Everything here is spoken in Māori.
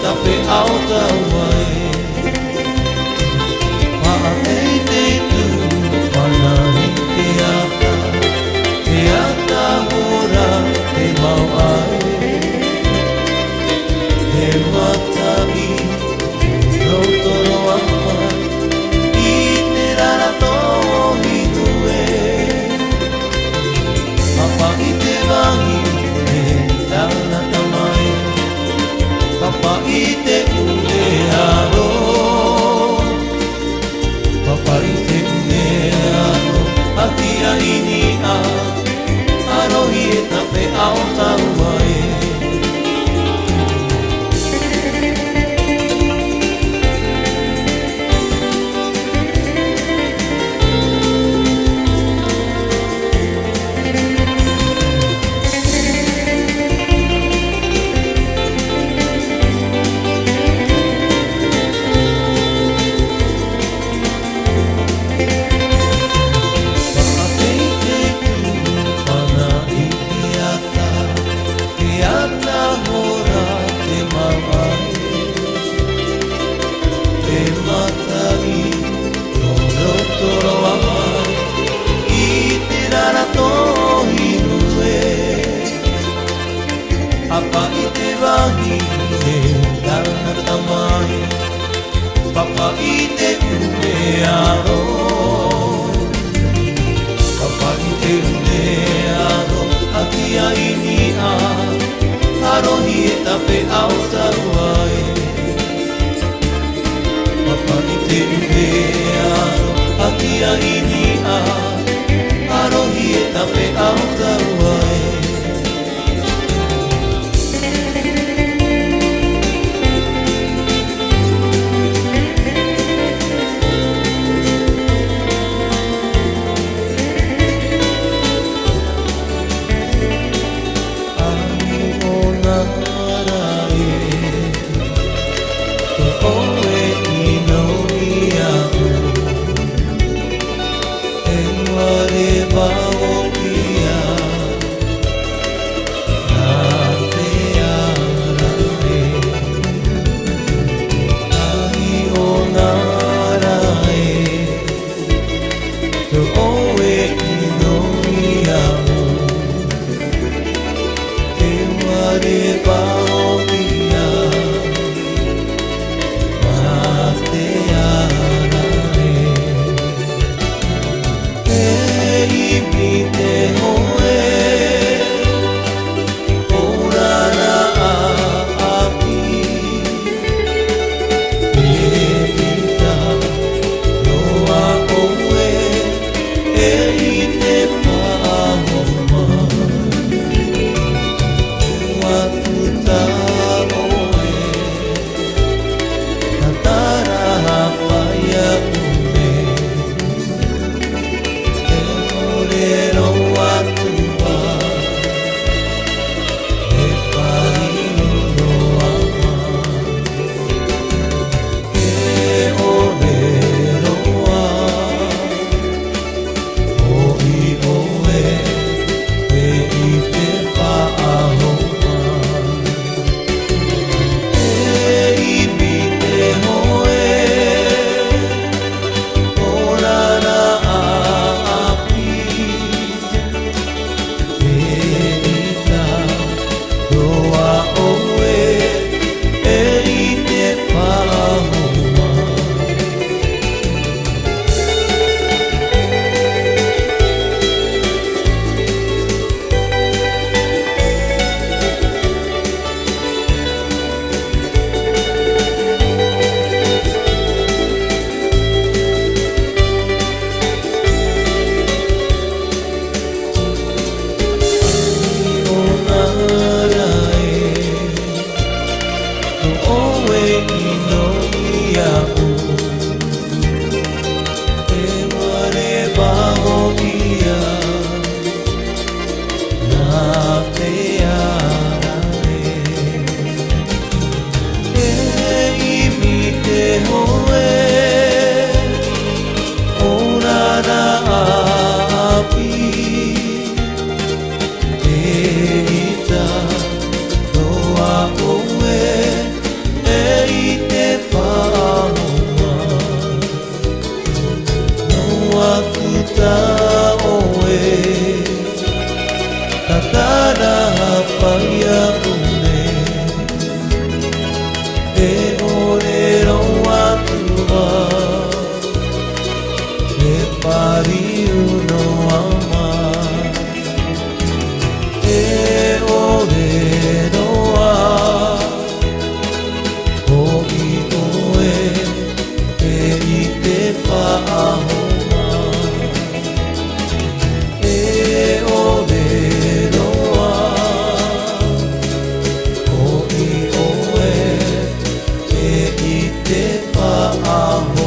tape au tawai Maatei te tu Panahi te ata Te ata hora te mau ai Te matai Rautoro amai I te rara tohi nue Papa i te wangi E tana tamai Papa i te ue aro Papa i te ue aro Ati a ini a Arohi e tape ao taua e Papa i te wahi e tana tamai Papa i te ue aro Papa i te ue aro Ati a ini a Arohi e tape au tawai Papa i te ue aro Ati a ini a Arohi e tape au tawai Roa ia une e orero atu wa e pariu no ama e orero a o i oe e i te paahoma e orero a o i oe e i te paahoma